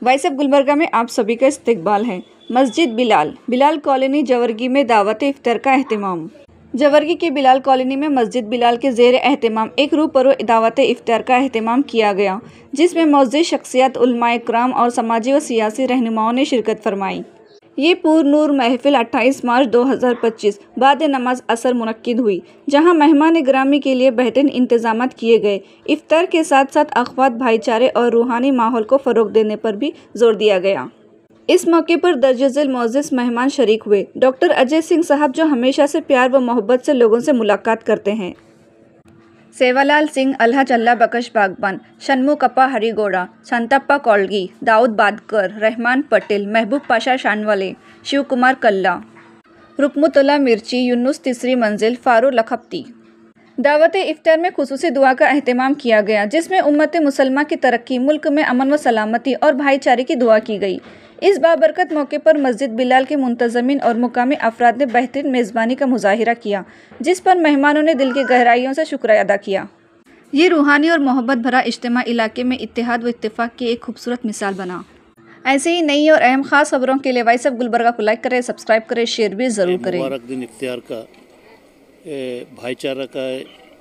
वाइसएफ गुलबर्गा में आप सभी का इस्तकबाल है। मस्जिद बिलाल कॉलोनी जवर्गी में दावत इफ्तार का एहतमाम। जवर्गी की बिलाल कॉलोनी में मस्जिद बिलाल के ज़ेर एहतमाम एक रूबरू दावत इफ्तार का एहतमाम किया गया, जिसमें मौजूद शख्सियत उलमाए किराम और समाजी व सियासी रहनुमाओं ने शिरकत फरमाई। ये पुरनूर महफिल 28 मार्च 2025 बाद नमाज असर मुनक्किद हुई, जहां मेहमान ग्रामी के लिए बेहतरीन इंतजामात किए गए। इफ्तार के साथ साथ अखवात, भाईचारे और रूहानी माहौल को फ़रोग देने पर भी जोर दिया गया। इस मौके पर दर्जज़ेल मोअज़्ज़िज़ मेहमान शरीक हुए। डॉक्टर अजय सिंह साहब, जो हमेशा से प्यार व मोहब्बत से लोगों से मुलाकात करते हैं, सेवालाल सिंह, अलहज अल्लाह बख्श बागबान, शन्मुकप्पा हरिगौड़ा, संतप्पा कौलगी, दाऊद बादकर, रहमान पटेल, महबूब पाशा शानवाले, शिव कुमार कल्ला, रुकमुतुल्लाह मिर्ची, यूनुस तीसरी मंजिल, फारू लखपती। दावत इफ्तार में खुसूसी दुआ का एहतमाम किया गया, जिसमें उम्मत मुसलमा की तरक्की, मुल्क में अमन व सलामती और भाईचारे की दुआ की गई। इस बाबरकत मौके पर मस्जिद बिलाल के मुंतज़मीन और मुकामी अफराद ने बेहतरीन मेज़बानी का मुजाहिरा किया, जिस पर मेहमानों ने दिल की गहराइयों से शुक्र अदा किया। ये रूहानी और मोहब्बत भरा इज्तिमा इलाके में इत्तेहाद व इत्तेफाक की एक खूबसूरत मिसाल बना। ऐसे ही नई और अहम खास खबरों के लिए वाइसएफ गुलबर्गा को लाइक करें, सब्सक्राइब करें, शेयर भी ज़रूर करें। मुबारक दिन इफ्तियार का, भाईचारा का,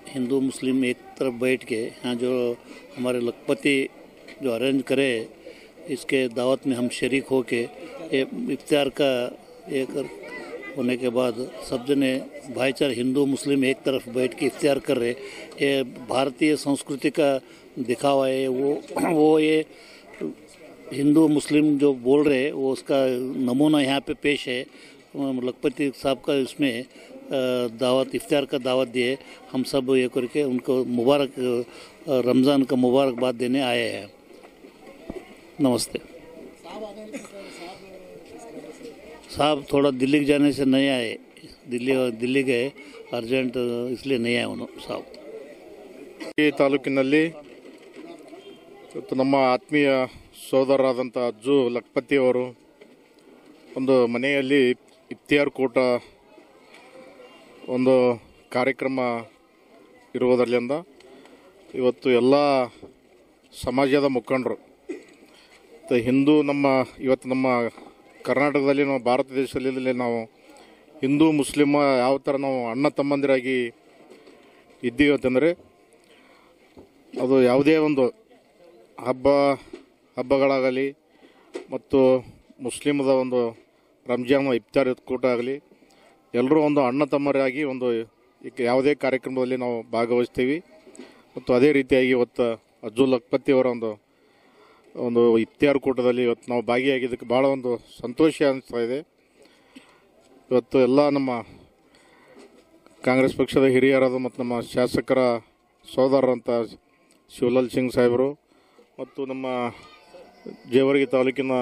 हिंदू मुस्लिम एक तरफ बैठ के यहाँ जो हमारे लखपति जो अरेंज करे, इसके दावत में हम शरीक हो के इफ्तियार का एक होने के बाद सब जने भाईचारा हिंदू मुस्लिम एक तरफ बैठ के इफ्तियार कर रहे। ये भारतीय संस्कृति का दिखावा है। वो ये हिंदू मुस्लिम जो बोल रहे वो उसका नमूना यहाँ पे पेश है। लखपति साहब का इसमें दावत इफ्तियार का दावत दिए। हम सब ये करके उनको मुबारक रमज़ान का मुबारकबाद देने आए हैं। नमस्ते। साहब थोड़ा दिल्ली जाने से नहीं आए, दिल्ली गए अर्जेंट, इसलिए नहीं आए उन्होंने साहब। ಈ ತಾಲೂಕಿನಲ್ಲಿ ನಮ್ಮ ಆತ್ಮೀಯ ಸೋದರರಾದಂಥ ಅಜ್ಜು ಲಖಪತಿಯವರು ಒಂದು ಮನೆಯಲ್ಲಿ ಇಫ್ತಿಯಾರ್ ಕೂಟ ಒಂದು ಕಾರ್ಯಕ್ರಮ ಇರುವುದರಿಂದ ಇವತ್ತು ಎಲ್ಲ ಸಮಾಜದ ಮುಖಂಡರು ಹಿಂದೂ ಇವತ್ತು ನಮ್ಮ ಕರ್ನಾಟಕದಲ್ಲಿ, ನಾವು ಭಾರತ ದೇಶದಲ್ಲಿ ನಾವು ಹಿಂದೂ ಮುಸ್ಲಿಮ ಯಾವ ಥರ ನಾವು ಅಣ್ಣ ತಮ್ಮಂದಿರಾಗಿ ಇದ್ದೀವಿ ಅಂತಂದರೆ, ಅದು ಯಾವುದೇ ಒಂದು ಹಬ್ಬಗಳಾಗಲಿ ಮತ್ತು ಮುಸ್ಲಿಮದ ಒಂದು ರಂಜಾನ್ ಇಫ್ತಾರ್ ಕೂಟ ಆಗಲಿ, ಎಲ್ಲರೂ ಒಂದು ಅಣ್ಣ ತಮ್ಮರಾಗಿ ಒಂದು ಯಾವುದೇ ಕಾರ್ಯಕ್ರಮದಲ್ಲಿ ನಾವು ಭಾಗವಹಿಸ್ತೀವಿ. ಮತ್ತು ಅದೇ ರೀತಿಯಾಗಿ ಇವತ್ತು ಅಜ್ಜು ಲಖಪತಿಯವರ ಒಂದು ಇಫ್ತಿಯಾರ್ ಕೂಟದಲ್ಲಿ ಇವತ್ತು ನಾವು ಭಾಗಿಯಾಗಿದ್ದಕ್ಕೆ ಭಾಳ ಒಂದು ಸಂತೋಷ ಅನಿಸ್ತಾ ಇದೆ. ಇವತ್ತು ಎಲ್ಲ ನಮ್ಮ ಕಾಂಗ್ರೆಸ್ ಪಕ್ಷದ ಹಿರಿಯರಾದ ಮತ್ತು ನಮ್ಮ ಶಾಸಕರ ಸೋದರರಂಥ ಶಿವಲಾಲ್ ಸಿಂಗ್ ಸಾಹೇಬರು ಮತ್ತು ನಮ್ಮ ಜೇವರ್ಗಿ ತಾಲೂಕಿನ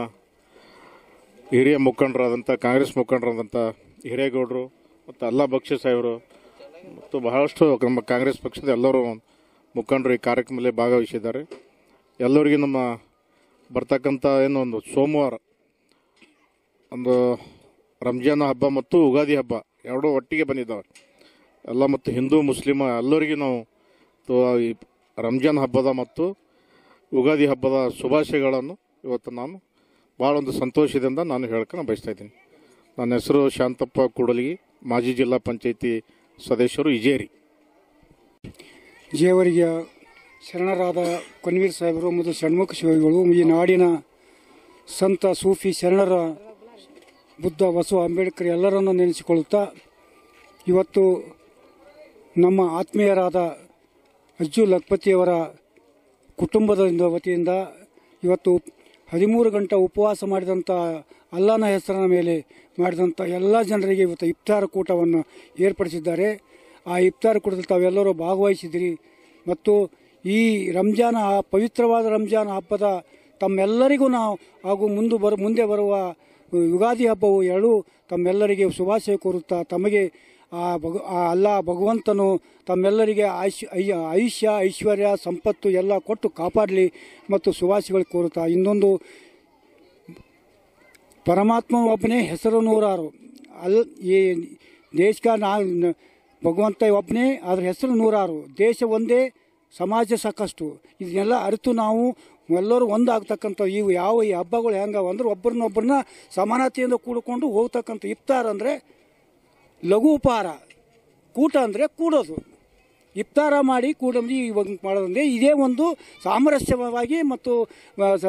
ಹಿರಿಯ ಮುಖಂಡರಾದಂಥ ಕಾಂಗ್ರೆಸ್ ಮುಖಂಡರಾದಂಥ ಹಿರೇಗೌಡರು ಮತ್ತು ಅಲ್ಲಾ ಬಕ್ಷಿ ಸಾಹೇಬರು ಮತ್ತು ಬಹಳಷ್ಟು ನಮ್ಮ ಕಾಂಗ್ರೆಸ್ ಪಕ್ಷದ ಎಲ್ಲರೂ ಮುಖಂಡರು ಈ ಕಾರ್ಯಕ್ರಮದಲ್ಲಿ ಭಾಗವಹಿಸಿದ್ದಾರೆ. ಎಲ್ಲರಿಗೂ ನಮ್ಮ ಬರ್ತಕ್ಕಂಥ ಒಂದು ಸೋಮವಾರ ಒಂದು ರಂಜಾನ್ ಹಬ್ಬ ಮತ್ತು ಉಗಾದಿ ಹಬ್ಬ ಎರಡೂ ಒಟ್ಟಿಗೆ ಬಂದಿದ್ದಾವೆ ಎಲ್ಲ, ಮತ್ತು ಹಿಂದೂ ಮುಸ್ಲಿಮ ಎಲ್ಲರಿಗೂ ನಾವು ರಂಜಾನ್ ಹಬ್ಬದ ಮತ್ತು ಉಗಾದಿ ಹಬ್ಬದ ಶುಭಾಶಯಗಳನ್ನು ಇವತ್ತು ನಾನು ಭಾಳ ಒಂದು ಸಂತೋಷದಿಂದ ನಾನು ಹೇಳ್ಕೊಂಡು ಬಯಸ್ತಾ ಇದ್ದೀನಿ. ನನ್ನ ಹೆಸರು ಶಾಂತಪ್ಪ ಕೂಡಲಿಗಿ, ಮಾಜಿ ಜಿಲ್ಲಾ ಪಂಚಾಯಿತಿ ಸದಸ್ಯರು, ಇಜೇರಿ. ಜೇವರಿಗೆಯ ಶರಣರಾದ ಕೊನ್ವೀರ್ ಸಾಹೇಬರು ಮತ್ತು ಷಣ್ಮುಖ ಶಿವಗಳು, ಈ ನಾಡಿನ ಸಂತ ಸೂಫಿ ಶರಣರ ಬುದ್ಧ ಬಸವ ಅಂಬೇಡ್ಕರ್ ಎಲ್ಲರನ್ನು ನೆನೆಸಿಕೊಳ್ಳುತ್ತಾ ಇವತ್ತು ನಮ್ಮ ಆತ್ಮೀಯರಾದ ಅಜ್ಜು ಲಖಪತಿಯವರ ಕುಟುಂಬದ ವತಿಯಿಂದ ಇವತ್ತು 13 ಗಂಟೆ ಉಪವಾಸ ಮಾಡಿದಂಥ ಅಲ್ಲಾನ ಹೆಸರಿನ ಮೇಲೆ ಮಾಡಿದಂಥ ಎಲ್ಲ ಜನರಿಗೆ ಇವತ್ತು ಇಫ್ತಾರ್ ಕೂಟವನ್ನು ಏರ್ಪಡಿಸಿದ್ದಾರೆ. ಆ ಇಫ್ತಾರ್ ಕೂಟದಲ್ಲಿ ತಾವೆಲ್ಲರೂ ಭಾಗವಹಿಸಿದಿರಿ ಮತ್ತು ಈ ರಂಜಾನ್ ಪವಿತ್ರವಾದ ರಂಜಾನ್ ಹಬ್ಬದ ತಮ್ಮೆಲ್ಲರಿಗೂ ನಾವು ಹಾಗೂ ಮುಂದೆ ಬರುವ ಯುಗಾದಿ ಹಬ್ಬವು ಎರಡೂ ತಮ್ಮೆಲ್ಲರಿಗೆ ಶುಭಾಶಯ ಕೋರುತ್ತಾ ತಮಗೆ ಅಲ್ಲಾ ಭಗವಂತನು ತಮ್ಮೆಲ್ಲರಿಗೆ ಆಯುಷ್ಯ ಐಶ್ವರ್ಯ ಸಂಪತ್ತು ಎಲ್ಲ ಕೊಟ್ಟು ಕಾಪಾಡಲಿ ಮತ್ತು ಶುಭಾಶಯಗಳು ಕೋರುತ್ತಾ, ಇನ್ನೊಂದು ಪರಮಾತ್ಮ ಒಬ್ಬನೇ, ಹೆಸರು ನೂರಾರು. ಈ ದೇಶ ಭಗವಂತ ಒಬ್ಬನೇ, ಅದರ ಹೆಸರು ನೂರಾರು. ದೇಶ ಒಂದೇ, ಸಮಾಜ ಸಾಕಷ್ಟು. ಇದನ್ನೆಲ್ಲ ಅರಿತು ನಾವು ಎಲ್ಲರೂ ಒಂದಾಗ್ತಕ್ಕಂಥ ಇವು ಯಾವ ಈ ಹಬ್ಬಗಳು ಹೆಂಗವ ಅಂದ್ರೆ ಒಬ್ಬರನ್ನೊಬ್ಬರನ್ನ ಸಮಾನತೆಯಿಂದ ಕೂಡಿಕೊಂಡು ಹೋಗ್ತಕ್ಕಂಥ ಇಫ್ತಾರ್ ಅಂದರೆ ಲಘು ಉಪಹಾರ, ಕೂಟ ಅಂದರೆ ಕೂಡೋದು, ಇಫ್ತಾರ ಮಾಡಿ ಕೂಡಂಬಿ ಇವಾಗ ಮಾಡೋದಂದ್ರೆ ಇದೇ ಒಂದು ಸಾಮರಸ್ಯವಾಗಿ ಮತ್ತು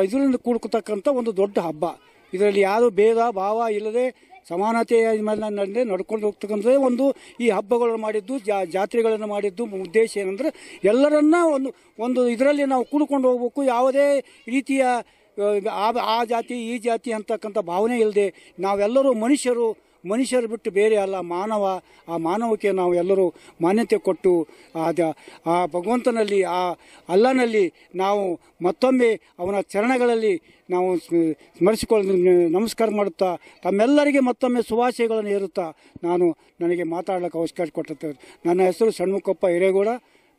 ಇದರಿಂದ ಕೂಡ್ಕೊತಕ್ಕಂಥ ಒಂದು ದೊಡ್ಡ ಹಬ್ಬ. ಇದರಲ್ಲಿ ಯಾರು ಭೇದ ಭಾವ ಇಲ್ಲದೆ ಸಮಾನತೆಯ ಮೇಲೆ ನಡ್ಕೊಂಡು ಹೋಗ್ತಕ್ಕಂಥದ್ದೇ ಒಂದು ಈ ಹಬ್ಬಗಳನ್ನು ಮಾಡಿದ್ದು, ಜಾತ್ರೆಗಳನ್ನು ಮಾಡಿದ್ದು ಉದ್ದೇಶ ಏನಂದ್ರೆ ಎಲ್ಲರನ್ನ ಒಂದು ಇದರಲ್ಲಿ ನಾವು ಕೂಡ್ಕೊಂಡು ಹೋಗ್ಬೇಕು. ಯಾವುದೇ ರೀತಿಯ ಆ ಜಾತಿ ಈ ಜಾತಿ ಅಂತಕ್ಕಂಥ ಭಾವನೆ ಇಲ್ಲದೆ ನಾವೆಲ್ಲರೂ ಮನುಷ್ಯರು ಬಿಟ್ಟು ಬೇರೆ ಅಲ್ಲ, ಮಾನವ. ಆ ಮಾನವಕ್ಕೆ ನಾವು ಎಲ್ಲರೂ ಮಾನ್ಯತೆ ಕೊಟ್ಟು ಆ ಭಗವಂತನಲ್ಲಿ, ಆ ಅಲ್ಲನಲ್ಲಿ ನಾವು ಮತ್ತೊಮ್ಮೆ ಅವನ ಚರಣಗಳಲ್ಲಿ ನಾವು ನಮಸ್ಕಾರ ಮಾಡುತ್ತಾ ತಮ್ಮೆಲ್ಲರಿಗೆ ಮತ್ತೊಮ್ಮೆ ಶುಭಾಶಯಗಳನ್ನು ಹೇರುತ್ತಾ ನನಗೆ ಮಾತಾಡಲಿಕ್ಕೆ ಅವಕಾಶ ಕೊಟ್ಟಿದ್ದಾರೆ. ನನ್ನ ಹೆಸರು ಷಣ್ಮುಖಪ್ಪ ಹಿರೇಗೌಡ,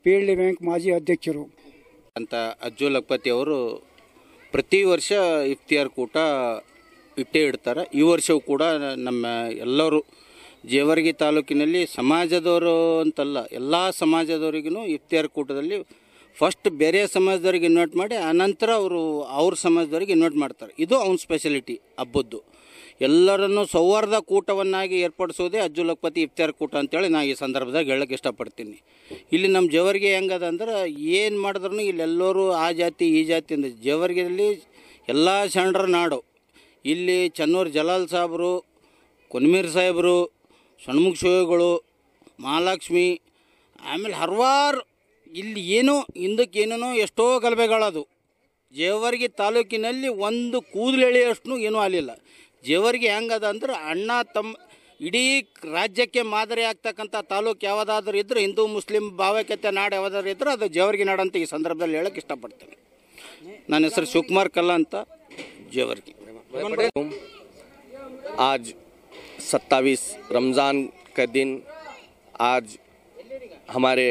PLD ಬ್ಯಾಂಕ್ ಮಾಜಿ ಅಧ್ಯಕ್ಷರು ಅಂತ. ಅಜ್ಜು ಲಖಪತಿ ಅವರು ಪ್ರತಿ ವರ್ಷ ಇಫ್ತಿಯಾರ್ ಕೂಟ ಇಟ್ಟೇ ಇಡ್ತಾರೆ. ಈ ವರ್ಷವೂ ಕೂಡ ನಮ್ಮ ಎಲ್ಲರೂ ಜೇವರ್ಗಿ ತಾಲೂಕಿನಲ್ಲಿ ಸಮಾಜದವರು ಅಂತಲ್ಲ, ಎಲ್ಲ ಸಮಾಜದವರಿಗೂ ಇಫ್ತಿಯಾರ್ ಕೂಟದಲ್ಲಿ ಫಸ್ಟ್ ಬೇರೆ ಸಮಾಜದವ್ರಿಗೆ ಇನ್ವೈಟ್ ಮಾಡಿ ಆನಂತರ ಅವ್ರ ಸಮಾಜದವ್ರಿಗೆ ಇನ್ವೈಟ್ ಮಾಡ್ತಾರೆ. ಇದು ಅವನ ಸ್ಪೆಷಾಲಿಟಿ ಹಬ್ಬದ್ದು. ಎಲ್ಲರನ್ನು ಸೌಹಾರ್ದ ಕೂಟವನ್ನಾಗಿ ಏರ್ಪಡಿಸೋದೇ ಅಜ್ಜು ಲಖಪತಿ ಇಫ್ತಿಯಾರ್ ಕೂಟ ಅಂತೇಳಿ ನಾನು ಈ ಸಂದರ್ಭದಾಗ ಹೇಳಕ್ಕೆ ಇಷ್ಟಪಡ್ತೀನಿ. ಇಲ್ಲಿ ನಮ್ಮ ಜೇವರ್ಗಿ ಹೆಂಗದ ಅಂದ್ರೆ ಏನು ಮಾಡಿದ್ರೂ ಇಲ್ಲೆಲ್ಲರೂ ಆ ಜಾತಿ ಈ ಜಾತಿ ಅಂದ್ರೆ ಜೇವರ್ಗಿಯಲ್ಲಿ ಎಲ್ಲ ಶರಣರ ನಾಡು. ಇಲ್ಲಿ ಚನ್ನೂರು ಜಲಾಲ್ ಸಾಹೇಬರು, ಕೊನ್ಮೀರ್ ಸಾಹೇಬರು, ಷಣ್ಮುಖ ಶಿವಗಳು, ಮಹಾಲಕ್ಷ್ಮಿ, ಆಮೇಲೆ ಹಲವಾರು ಇಲ್ಲಿ ಏನೋ ಹಿಂದಕ್ಕೇನೇನೋ ಎಷ್ಟೋ ಗಲಭೆಗಳದು. ಜೇವರ್ಗಿ ತಾಲೂಕಿನಲ್ಲಿ ಒಂದು ಕೂದಲು ಎಳೆಯಷ್ಟು ಏನೂ ಆಗಲಿಲ್ಲ. ಜೇವರ್ಗಿ ಹೆಂಗದ ಅಂದ್ರೆ ಅಣ್ಣ ತಮ್ಮ ಇಡೀ ರಾಜ್ಯಕ್ಕೆ ಮಾದರಿ ಆಗ್ತಕ್ಕಂಥ ತಾಲೂಕು ಯಾವುದಾದ್ರೂ ಇದ್ದರೆ, ಹಿಂದೂ ಮುಸ್ಲಿಂ ಭಾವೈಕ್ಯತೆ ನಾಡು ಯಾವುದಾದ್ರೂ ಇದ್ದರೆ ಅದು ಜೇವರ್ಗಿ ನಾಡು ಅಂತ ಈ ಸಂದರ್ಭದಲ್ಲಿ ಹೇಳಕ್ಕೆ ಇಷ್ಟಪಡ್ತೇನೆ. ನನ್ನ ಹೆಸರು ಶಿವಕುಮಾರ್ ಕಲ್ಲ ಅಂತ, ಜೇವರ್ಗಿ. आज 27 रमज़ान का दिन, आज हमारे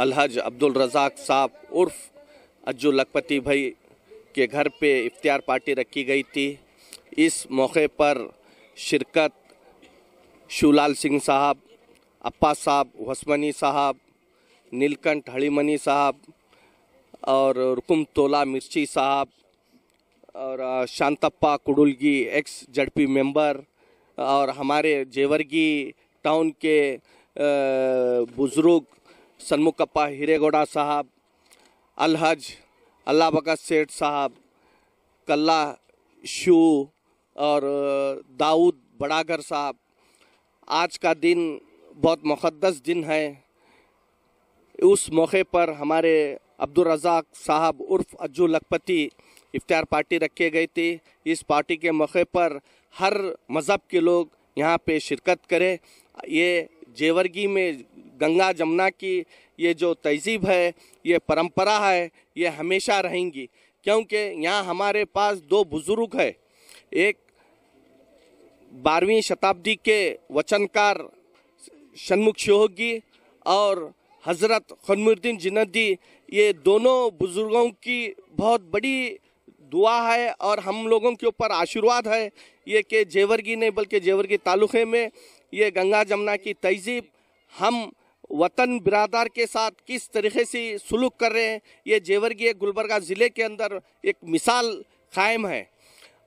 अलहज अब्दुल रज़ाक साहब उर्फ अज्जू लखपति भाई के घर पे इफ्तियार पार्टी रखी गई थी। इस मौके पर शिरकत शिवलाल सिंह साहब, अप्पा साहब वसमनी साहब, नीलकंठ हड़ीमनी साहब और रुकुम तोला मिर्ची साहब और शांतप्पा कुडुलगी एक्स ZP मेंबर और हमारे जेवरगी टाउन के बुज़ुर्ग षण्मुखप्पा हिरेगौड़ा साहब, अलहज अल्लाह भगत सेठ साहब, कल्ला शू और दाऊद बड़ागर साहब। आज का दिन बहुत मुक़द्दस दिन है। उस मौके पर हमारे अब्दुल रज़ाक साहब उर्फ अज्जू लखपति इफ्तियार पार्टी रखे गई थी। इस पार्टी के मौके पर हर मज़हब के लोग यहाँ पे शिरकत करें। ये जेवरगी में गंगा जमुना की ये जो तहज़ीब है, ये परंपरा है, ये हमेशा रहेंगी, क्योंकि यहाँ हमारे पास दो बुज़ुर्ग हैं। एक 12वीं शताब्दी के वचनकार षण्मुख शिवयोगी और हज़रत ख़ुर्मुद्दीन जिनदी, ये दोनों बुज़ुर्गों की बहुत बड़ी दुआ है और हम लोगों के ऊपर आशीर्वाद है ये कि जेवरगी नहीं बल्कि जेवरगी तालुक़े में ये गंगा जमुना की तहज़ीब हम वतन बिरादर के साथ किस तरीके से सुलूक कर रहे हैं, ये जेवरगी गुलबर्गा ज़िले के अंदर एक मिसाल कायम है।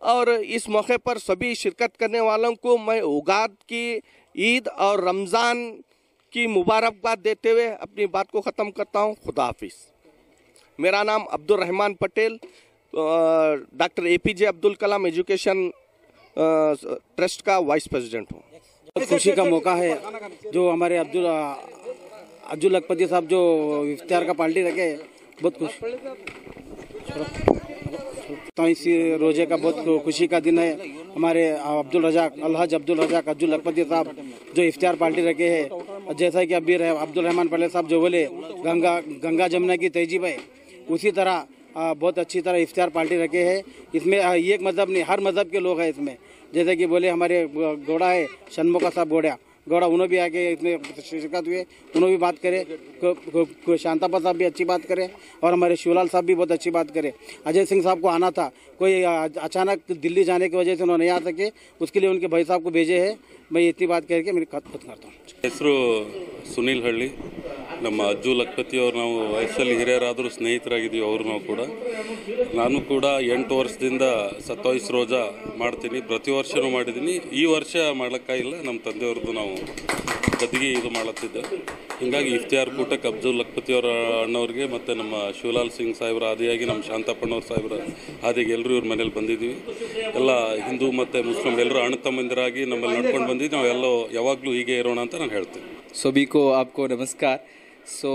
और इस मौके पर सभी शिरकत करने वालों को मैं उगाद की ईद और रमज़ान की मुबारकबाद देते हुए अपनी बात को ख़त्म करता हूँ। खुदा हाफिज़। मेरा नाम Abdul Rahman Patel, doctor APJ Abdul Kalam education trust का वाइस प्रेसिडेंट हूँ। खुशी का मौका है जो हमारे अज्जू लखपति साहब जो इफ्तियार का पार्टी रखे, बहुत खुश तो इस रोजे का बहुत खुशी का दिन है। हमारे अलहज अब्दुल रज़ाक अज्जू लखपति साहब जो इफ्तियार पार्टी रखे हैं, जैसा कि अभी अब्दुल रहमान पटेल साहब जो बोले गंगा जमुना की तहज़ीब है, उसी तरह बहुत अच्छी तरह इफ्तियार पार्टी रखे हैं। इसमें एक मज़हब नहीं, हर मज़हब के लोग हैं इसमें। जैसे कि बोले हमारे गौड़ा है षण्मुख साहब गौड़ा उन्होंने भी आके इसमें शिरकत हुए, उन्होंने भी बात करे, शांतापा साहब भी अच्छी बात करे और हमारे शिवलाल साहब भी बहुत अच्छी बात करे। अजय सिंह साहब को आना था, कोई अचानक दिल्ली जाने की वजह से उन्होंने नहीं आ सके, उसके लिए उनके भाई साहब को भेजे हैं। मैं इतनी बात करके मेरी खत्म करता हूँ। ಹೆಸರು ಸುನಿಲ್ ಹಳ್ಳಿ, ನಮ್ಮ ಅಜ್ಜು ಲಖಪತಿಯವರು ನಾವು ವಯಸ್ಸಲ್ಲಿ ಹಿರಿಯರಾದರೂ ಸ್ನೇಹಿತರಾಗಿದ್ದೀವಿ ಅವರು ನಾವು ಕೂಡ. ನಾನು ಕೂಡ 8 ವರ್ಷದಿಂದ 27 ರೋಜಾ ಮಾಡ್ತೀನಿ, ಪ್ರತಿ ವರ್ಷವೂ ಮಾಡಿದ್ದೀನಿ. ಈ ವರ್ಷ ಮಾಡೋಕ್ಕಾಗಿಲ್ಲ, ನಮ್ಮ ತಂದೆಯವ್ರದ್ದು ನಾವು ಗದ್ದಿಗೆ ಇದು ಮಾಡತ್ತಿದ್ದೆ. ಹೀಗಾಗಿ ಇಫ್ತಿಯಾರ್ ಕೂಟಕ್ಕೆ ಅಬ್ದುಲ್ ಲಖಪತಿಯವರ ಅಣ್ಣವ್ರಿಗೆ ಮತ್ತು ನಮ್ಮ ಶಿವಲಾಲ್ ಸಿಂಗ್ ಸಾಹೇಬ್ರ ಆದಿಯಾಗಿ ನಮ್ಮ ಶಾಂತಪ್ಪಣ್ಣವ್ರ ಸಾಹೇಬ್ರ ಆದಿಯಾಗಿ ಎಲ್ಲರೂ ಇವ್ರ ಮನೇಲಿ ಬಂದಿದ್ದೀವಿ. ಎಲ್ಲ ಹಿಂದೂ ಮತ್ತು ಮುಸ್ಲಿಂ ಎಲ್ಲರೂ ಅಣ್ಣ ತಮ್ಮಂದಿರಾಗಿ ನಮ್ಮಲ್ಲಿ ನಡ್ಕೊಂಡು ಬಂದಿದ್ದು. ನಾವೆಲ್ಲೋ ಯಾವಾಗಲೂ ಹೀಗೆ ಇರೋಣ ಅಂತ ನಾನು ಹೇಳ್ತೀನಿ. ಸಭಿಕೋ ಆಪ್ಕೋ ನಮಸ್ಕಾರ. ಸೊ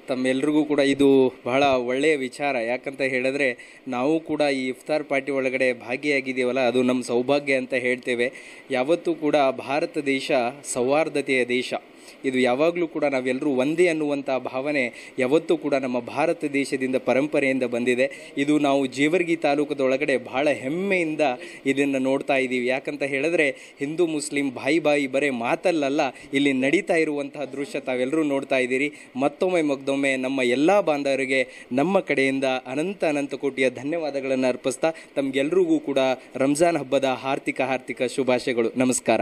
ತಮ್ಮೆಲ್ರಿಗೂ ಕೂಡ ಇದು ಬಹಳ ಒಳ್ಳೆಯ ವಿಚಾರ. ಯಾಕಂತ ಹೇಳಿದ್ರೆ ನಾವು ಕೂಡ ಈ ಇಫ್ತಾರ್ ಪಾರ್ಟಿ ಒಳಗಡೆ ಭಾಗಿಯಾಗಿದ್ದೀವಲ್ಲ, ಅದು ನಮ್ಮ ಸೌಭಾಗ್ಯ ಅಂತ ಹೇಳ್ತೇವೆ. ಯಾವತ್ತೂ ಕೂಡ ಭಾರತ ದೇಶ ಸೌಹಾರ್ದತೆಯ ದೇಶ. ಇದು ಯಾವಾಗಲೂ ಕೂಡ ನಾವೆಲ್ಲರೂ ಒಂದೇ ಅನ್ನುವಂಥ ಭಾವನೆ ಯಾವತ್ತೂ ಕೂಡ ನಮ್ಮ ಭಾರತ ದೇಶದಿಂದ ಪರಂಪರೆಯಿಂದ ಬಂದಿದೆ. ಇದು ನಾವು ಜೇವರ್ಗಿ ತಾಲೂಕದೊಳಗಡೆ ಬಹಳ ಹೆಮ್ಮೆಯಿಂದ ಇದನ್ನು ನೋಡ್ತಾ ಇದ್ದೀವಿ. ಯಾಕಂತ ಹೇಳಿದ್ರೆ ಹಿಂದೂ ಮುಸ್ಲಿಂ ಬಾಯಿ ಬರೇ ಮಾತಲ್ಲಲ್ಲ, ಇಲ್ಲಿ ನಡೀತಾ ಇರುವಂತಹ ದೃಶ್ಯ ತಾವೆಲ್ಲರೂ ನೋಡ್ತಾ ಇದ್ದೀರಿ. ಮತ್ತೊಮ್ಮೆ ನಮ್ಮ ಎಲ್ಲ ಬಾಂಧವರಿಗೆ ನಮ್ಮ ಕಡೆಯಿಂದ ಅನಂತ ಕೋಟಿಯ ಧನ್ಯವಾದಗಳನ್ನು ಅರ್ಪಿಸ್ತಾ ತಮಗೆಲ್ಲರಿಗೂ ಕೂಡ ರಂಜಾನ್ ಹಬ್ಬದ ಹಾರ್ದಿಕ ಶುಭಾಶಯಗಳು. ನಮಸ್ಕಾರ.